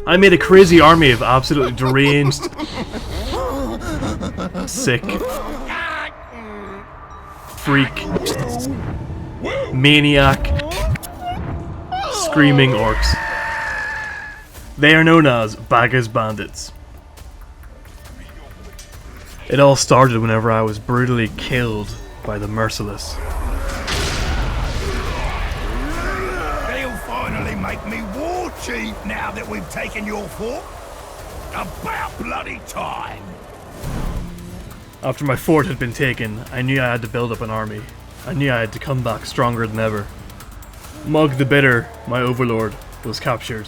I made a crazy army of absolutely deranged, sick, freak, maniac, screaming orcs. They are known as Bagga's Bandits. It all started whenever I was brutally killed by the merciless. They'll finally make me war chief now that we've taken your fort. About bloody time! After my fort had been taken, I knew I had to build up an army. I knew I had to come back stronger than ever. Mug the Bitter, my overlord, was captured.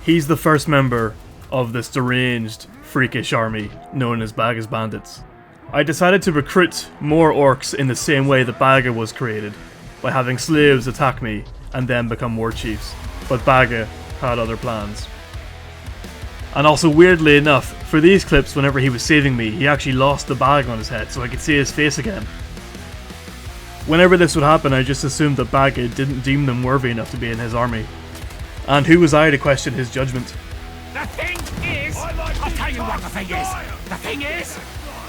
He's the first member of this deranged, freakish army known as Bagga's Bandits. I decided to recruit more orcs in the same way that Bagga was created, by having slaves attack me and then become war chiefs. But Bagga had other plans. And also, weirdly enough, for these clips, whenever he was saving me, he actually lost the bag on his head so I could see his face again. Whenever this would happen, I just assumed that Bagga didn't deem them worthy enough to be in his army. And who was I to question his judgment? The thing is, I'll tell you what the thing is. The thing is,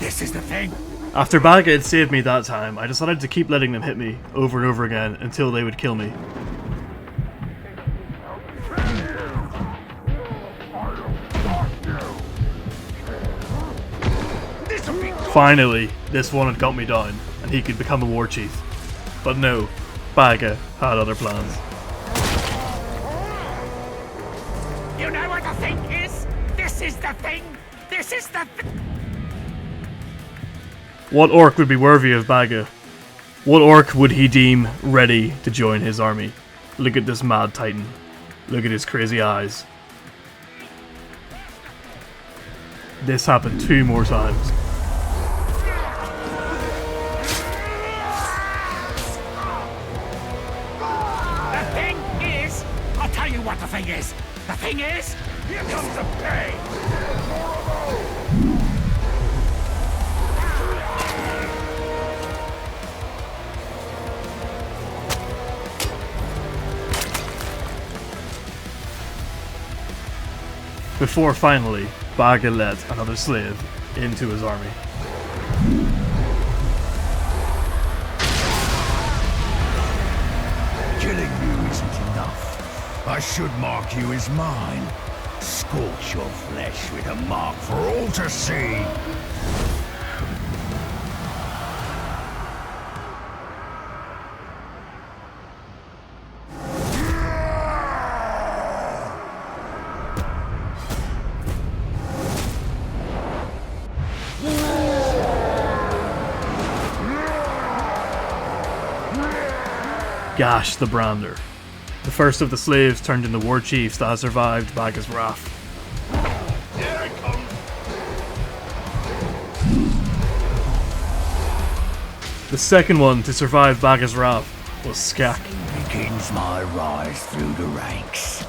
this is the thing. After Bagga had saved me that time, I decided to keep letting them hit me over and over again until they would kill me. Finally, this one had got me down, and he could become a war chief. But no, Bagga had other plans. You know what the thing is? This is the thing! This is the thing! What orc would be worthy of Bagga? What orc would he deem ready to join his army? Look at this mad titan. Look at his crazy eyes. This happened 2 more times. What the thing is? The thing is, here comes the pain! Before finally, Bagga led another slave into his army. Killing you isn't enough. I should mark you as mine. Scorch your flesh with a mark for all to see. Gash the Brander. The first of the slaves turned into war chiefs that survived Bagga's wrath. Here it comes. The second one to survive Bagga's wrath was Skak. Begins my rise through the ranks.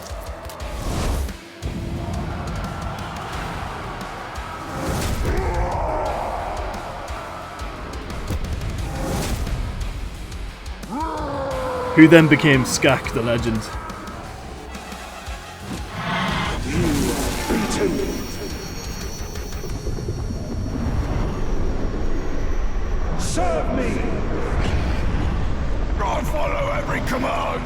Who then became Skak the Legend. Serve me! I follow every command!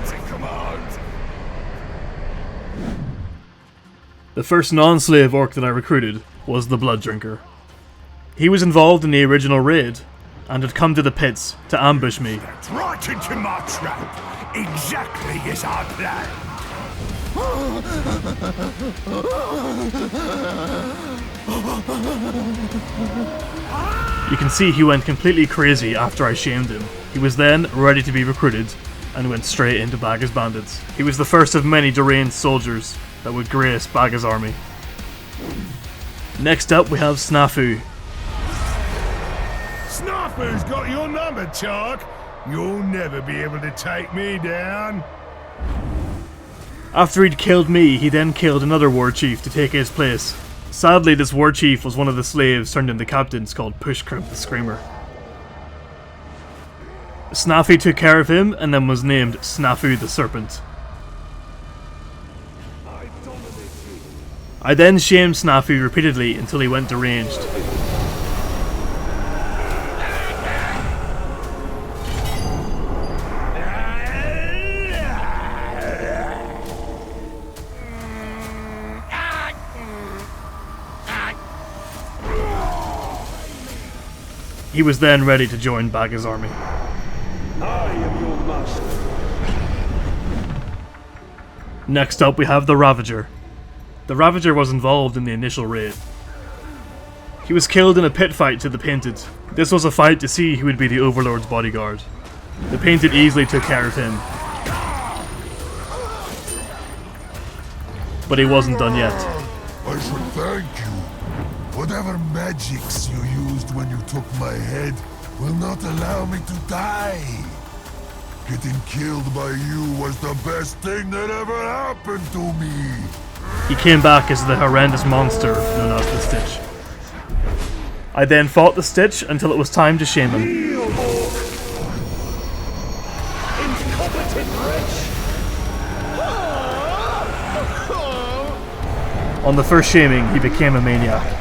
The first non-slave orc that I recruited was the Blood Drinker. He was involved in the original raid, and had come to the pits to ambush me. Right into my trap, exactly as I planned. You can see he went completely crazy after I shamed him. He was then ready to be recruited and went straight into Bagga's Bandits. He was the first of many deranged soldiers that would grace Bagga's army. Next up we have Snafu. Snafu's got your number, Chark. You'll never be able to take me down. After he'd killed me, he then killed another war chief to take his place. Sadly, this war chief was one of the slaves turned into captains called Pushcrimp the Screamer. Snafu took care of him and then was named Snafu the Serpent. I then shamed Snafu repeatedly until he went deranged. He was then ready to join Bagga's army. I am your master. Next up we have the Ravager. The Ravager was involved in the initial raid. He was killed in a pit fight to the Painted. This was a fight to see who would be the Overlord's bodyguard. The Painted easily took care of him. But he wasn't done yet. I should thank you. Whatever magics you used when you took my head will not allow me to die. Getting killed by you was the best thing that ever happened to me. He came back as the horrendous monster known as the Stitch. I then fought the Stitch until it was time to shame him. Incompetent wretch! On the first shaming, he became a maniac.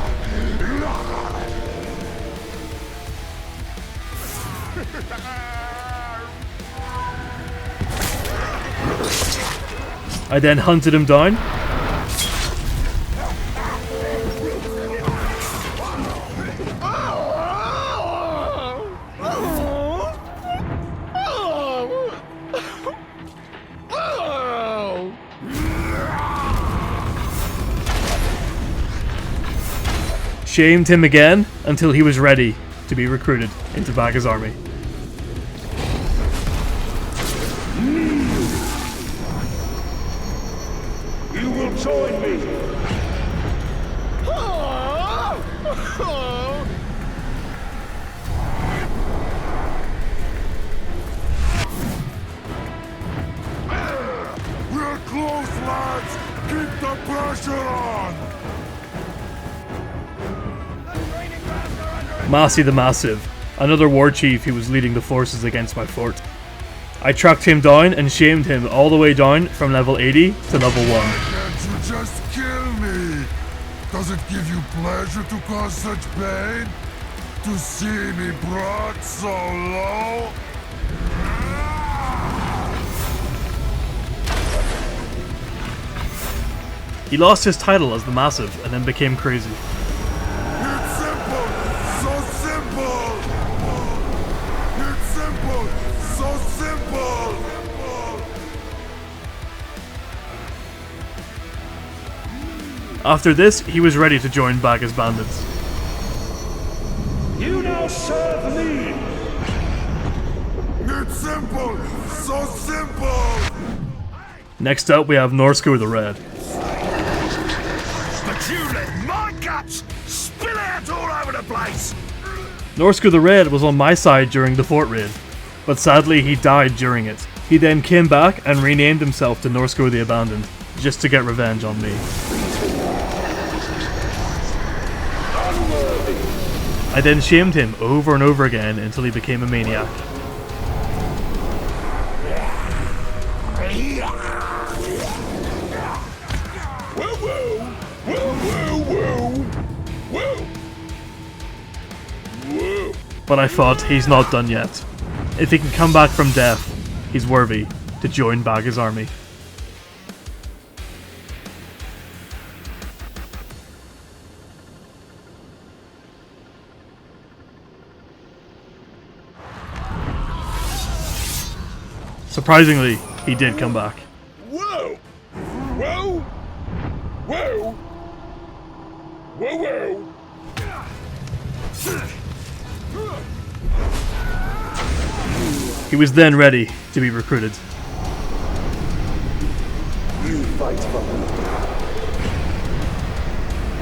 I then hunted him down. Shamed him again until he was ready to be recruited into Bagga's army. You will join me! We're close, lads! Keep the pressure on! Massey the Massive, another war chief who was leading the forces against my fort. I tracked him down and shamed him all the way down from level 80 to level 1. Can't you just kill me? Does it give you pleasure to cause such pain? To see me brought so low? He lost his title as the Massive and then became crazy. It's simple! So simple! It's simple! So simple! After this, he was ready to join Bagga's Bandits. You now serve me! It's simple! So simple! Next up, we have Norsko the Red. But you let my guts spill out all over the place! Norsko the Red was on my side during the fort raid, but sadly he died during it. He then came back and renamed himself to Norsko the Abandoned, just to get revenge on me. I then shamed him over and over again until he became a maniac. But I thought, he's not done yet. If he can come back from death, he's worthy to join Bagga's army. Surprisingly, he did come back. Whoa! Whoa! Whoa! Whoa, whoa! He was then ready to be recruited. You fight for me.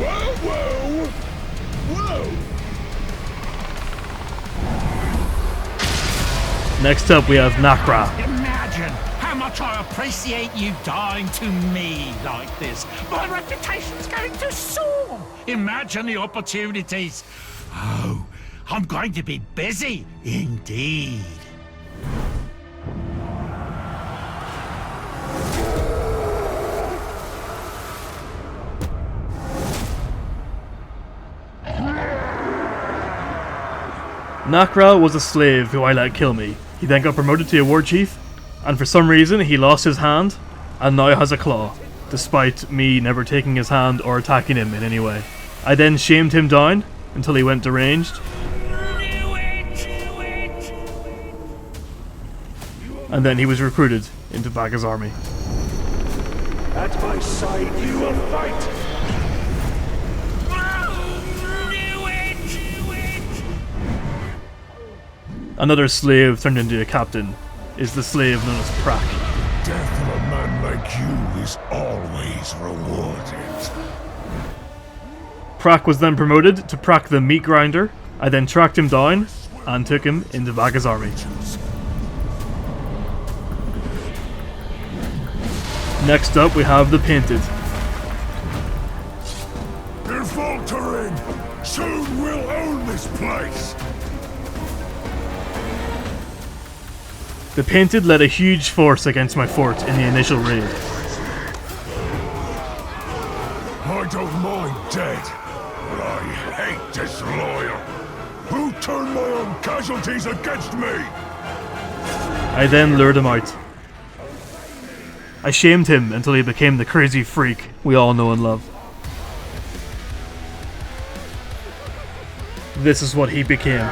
Whoa, whoa! Whoa! Next up, we have Nakra. Imagine how much I appreciate you dying to me like this. My reputation's going to soar. Imagine the opportunities. Oh, I'm going to be busy indeed. Nakra was a slave who I let kill me. He then got promoted to a war chief, and for some reason he lost his hand and now has a claw, despite me never taking his hand or attacking him in any way. I then shamed him down until he went deranged, and then he was recruited into Bagga's army. At my side you will fight! Another slave turned into a captain is the slave known as Prak. Death of a man like you is always rewarded. Prak was then promoted to Prak the meat grinder. I then tracked him down and took him into Bagga's army. Next up we have the Painted. You're faltering! Soon we'll own this place! The Painted led a huge force against my fort in the initial raid. I don't mind dead, but I hate disloyal. Who turned my own casualties against me? I then lured him out. I shamed him until he became the crazy freak we all know and love. This is what he became.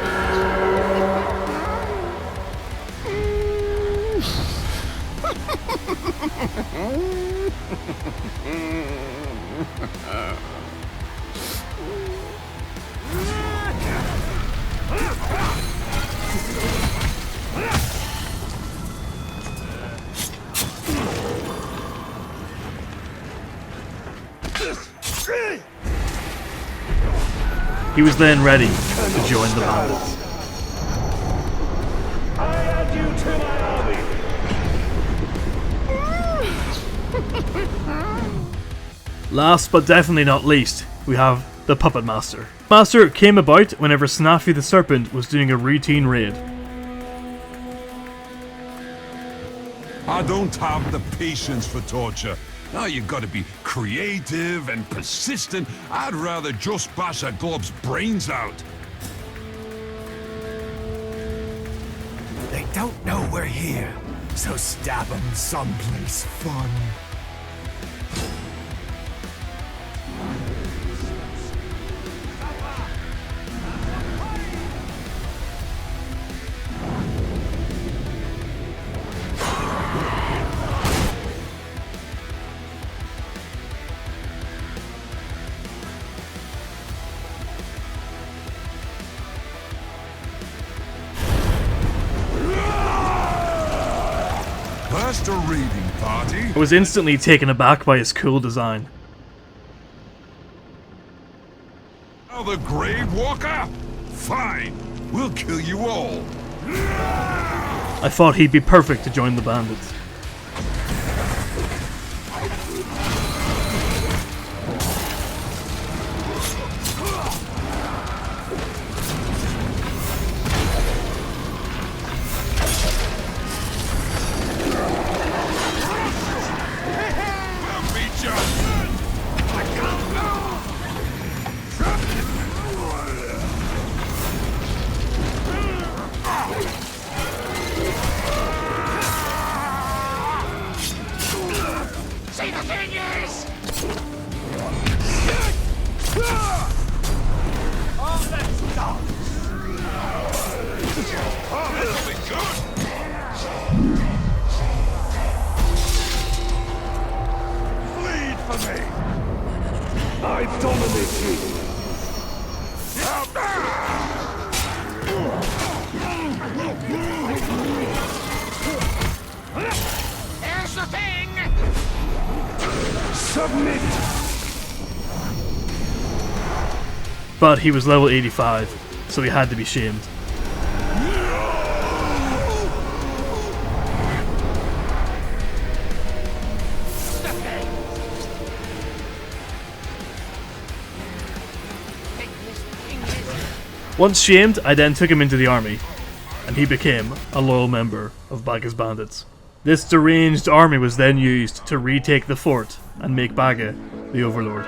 He was then ready to join the Bandits. I add you to my army! Last but definitely not least, we have the Puppet Master. Master came about whenever Snaffy the Serpent was doing a routine raid. I don't have the patience for torture. Now you've got to be creative and persistent. I'd rather just bash a glob's brains out. They don't know we're here, so stab them someplace fun. First a raiding party. I was instantly taken aback by his cool design. Now the Grave Walker? Fine, we'll kill you all. I thought he'd be perfect to join the Bandits. See the thing is! Oh, let's go! This'll be good. Bleed for me! I dominate you! Here's the thing! Submit! But he was level 85, so he had to be shamed. Once shamed, I then took him into the army, and he became a loyal member of Bagga's Bandits. This deranged army was then used to retake the fort and make Bagga the overlord.